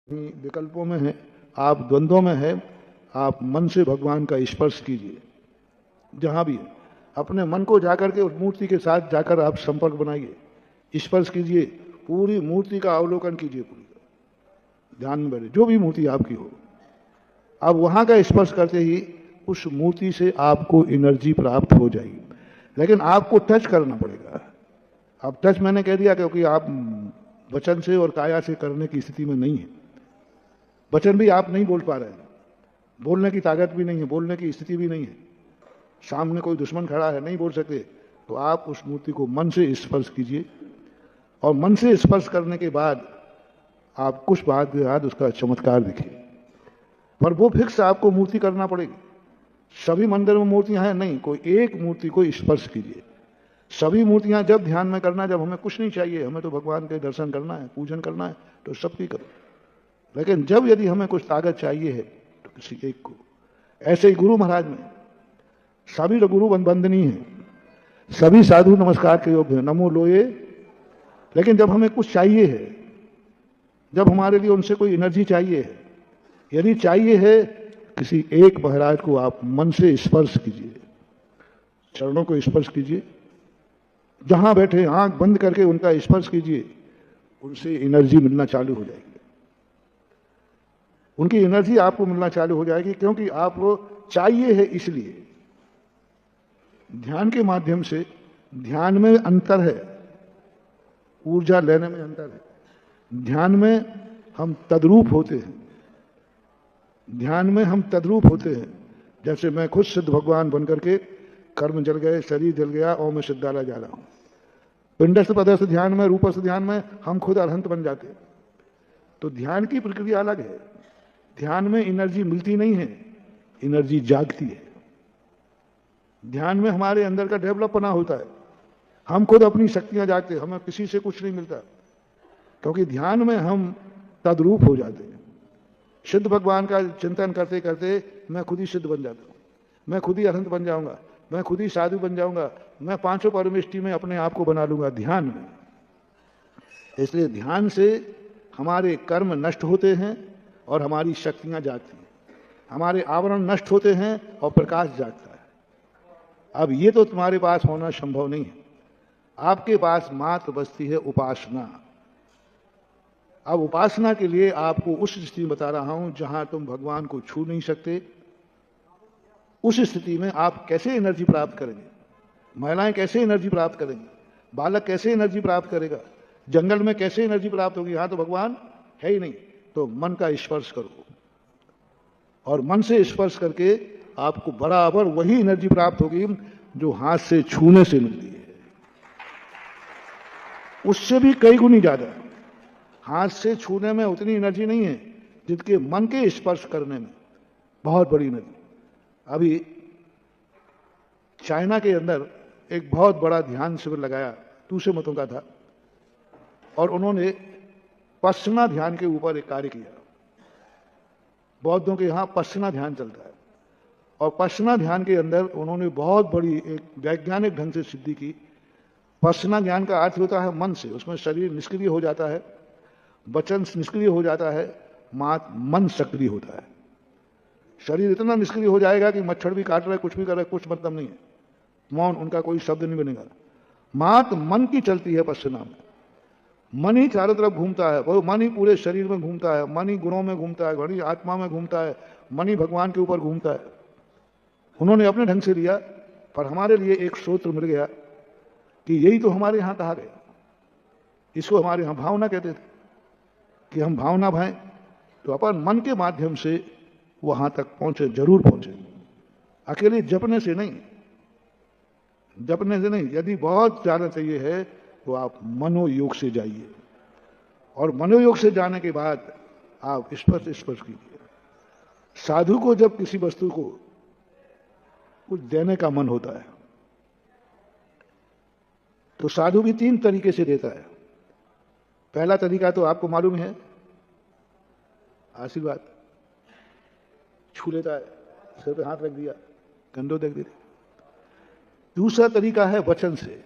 विकल्पों में है, आप द्वंद्वों में है, आप मन से भगवान का स्पर्श कीजिए। जहां भी है अपने मन को जाकर के उस मूर्ति के साथ जाकर आप संपर्क बनाइए, स्पर्श कीजिए, पूरी मूर्ति का अवलोकन कीजिए, पूरी ध्यान में बैठे जो भी मूर्ति आपकी हो। अब वहां का स्पर्श करते ही उस मूर्ति से आपको एनर्जी प्राप्त हो जाएगी, लेकिन आपको टच करना पड़ेगा। अब टच मैंने कह दिया क्योंकि आप वचन से और काया से करने की स्थिति में नहीं है। वचन भी आप नहीं बोल पा रहे हैं, बोलने की ताकत भी नहीं है, बोलने की स्थिति भी नहीं है, सामने कोई दुश्मन खड़ा है, नहीं बोल सकते, तो आप उस मूर्ति को मन से स्पर्श कीजिए। और मन से स्पर्श करने के बाद आप कुछ बाद उसका चमत्कार देखिए। पर वो फिक्स आपको मूर्ति करना पड़ेगी। सभी मंदिर में मूर्तियां हैं नहीं, कोई एक मूर्ति को स्पर्श कीजिए। सभी मूर्तियां जब ध्यान में करना, जब हमें कुछ नहीं चाहिए, हमें तो भगवान के दर्शन करना है, पूजन करना है, तो सबकी करो। लेकिन जब यदि हमें कुछ ताकत चाहिए है तो किसी एक को। ऐसे ही गुरु महाराज में सभी गुरु वंदनीय है, सभी साधु नमस्कार के योग्य है, नमो लोये। लेकिन जब हमें कुछ चाहिए है, जब हमारे लिए उनसे कोई एनर्जी चाहिए है, यदि चाहिए है, किसी एक महाराज को आप मन से स्पर्श कीजिए, चरणों को स्पर्श कीजिए, जहां बैठे आंख बंद करके उनका स्पर्श कीजिए, उनसे एनर्जी मिलना चालू हो जाएगी। उनकी एनर्जी आपको मिलना चालू हो जाएगी, क्योंकि आप वो चाहिए है। इसलिए ध्यान के माध्यम से, ध्यान में अंतर है, ऊर्जा लेने में अंतर है। ध्यान में हम तद्रूप होते हैं, ध्यान में हम तद्रूप होते हैं। जैसे मैं खुद सिद्ध भगवान बनकर के, कर्म जल गए, शरीर जल गया और मैं सिद्धालय जा रहा हूं। पिंडस्थ पदस्थ ध्यान में, रूपस्थ ध्यान में हम खुद अरहंत बन जाते हैं। तो ध्यान की प्रक्रिया अलग है। ध्यान में एनर्जी मिलती नहीं है, एनर्जी जागती है। ध्यान में हमारे अंदर का डेवलप बना होता है, हम खुद अपनी शक्तियां जागते हैं, हमें किसी से कुछ नहीं मिलता, क्योंकि ध्यान में हम तद्रूप हो जाते हैं। सिद्ध भगवान का चिंतन करते करते मैं खुद ही सिद्ध बन जाता हूं, मैं खुद ही अरहंत बन जाऊंगा, मैं खुद ही साधु बन जाऊंगा, मैं पांचों परमेष्टि में अपने आप को बना लूंगा ध्यान में। इसलिए ध्यान से हमारे कर्म नष्ट होते हैं और हमारी शक्तियां जागती हैं, हमारे आवरण नष्ट होते हैं और प्रकाश जागता है। अब ये तो तुम्हारे पास होना संभव नहीं है। आपके पास मात्र बचती है उपासना। अब उपासना के लिए आपको उस स्थिति में बता रहा हूं जहां तुम भगवान को छू नहीं सकते। उस स्थिति में आप कैसे एनर्जी प्राप्त करेंगे? महिलाएं कैसे एनर्जी प्राप्त करेंगे? बालक कैसे एनर्जी प्राप्त करेगा? जंगल में कैसे एनर्जी प्राप्त होगी? यहां तो भगवान है ही नहीं। तो मन का स्पर्श करो, और मन से स्पर्श करके आपको बराबर वही एनर्जी प्राप्त होगी जो हाथ से छूने से मिलती है, उससे भी कई गुनी ज्यादा। हाथ से छूने में उतनी एनर्जी नहीं है जितके मन के स्पर्श करने में बहुत बड़ी एनर्जी। अभी चाइना के अंदर एक बहुत बड़ा ध्यान शिविर लगाया, दूसरे मतों का था, और उन्होंने पश्चिमा ध्यान के ऊपर एक कार्य किया। बौद्धों के यहां पश्चिमा ध्यान चलता है, और पश्चिमा ध्यान के अंदर उन्होंने बहुत बड़ी एक वैज्ञानिक ढंग से सिद्धि की। पश्चिमा ज्ञान का अर्थ होता है मन से, उसमें शरीर निष्क्रिय हो जाता है, वचन निष्क्रिय हो जाता है, मन सक्रिय होता है। शरीर इतना निष्क्रिय हो जाएगा कि मच्छर भी काट रहा है, कुछ भी कर रहा है, कुछ मतलब नहीं है, मौन, उनका कोई शब्द नहीं बनेगा। मात्र मन की चलती है पश्चिमा में। मन ही चारों तरफ घूमता है, वो मन ही पूरे शरीर में घूमता है, मन ही गुणों में घूमता है, मन ही आत्मा में घूमता है, मन ही भगवान के ऊपर घूमता है। उन्होंने अपने ढंग से लिया, पर हमारे लिए एक सूत्र मिल गया कि यही तो हमारे यहां कहा गया। इसको हमारे यहां भावना कहते थे कि हम भावना भाएं, तो अपन मन के माध्यम से वहां तक पहुंचे, जरूर पहुंचे। अकेले जपने से नहीं, जपने से नहीं। यदि बहुत ज्यादा चाहिए है तो आप मनोयोग से जाइए, और मनोयोग से जाने के बाद आप स्पर्श कीजिए। साधु को जब किसी वस्तु को कुछ देने का मन होता है तो साधु भी तीन तरीके से देता है। पहला तरीका तो आपको मालूम है, आशीर्वाद, छू लेता है, सिर पे हाथ रख दिया, कंधों देख दिया। दूसरा तरीका है वचन से,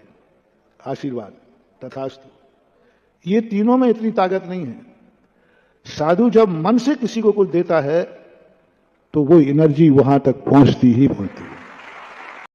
आशीर्वाद, तथास्तु। ये तीनों में इतनी ताकत नहीं है। साधु जब मन से किसी को कुछ देता है तो वो एनर्जी वहां तक पहुंचती ही पहुंचती है।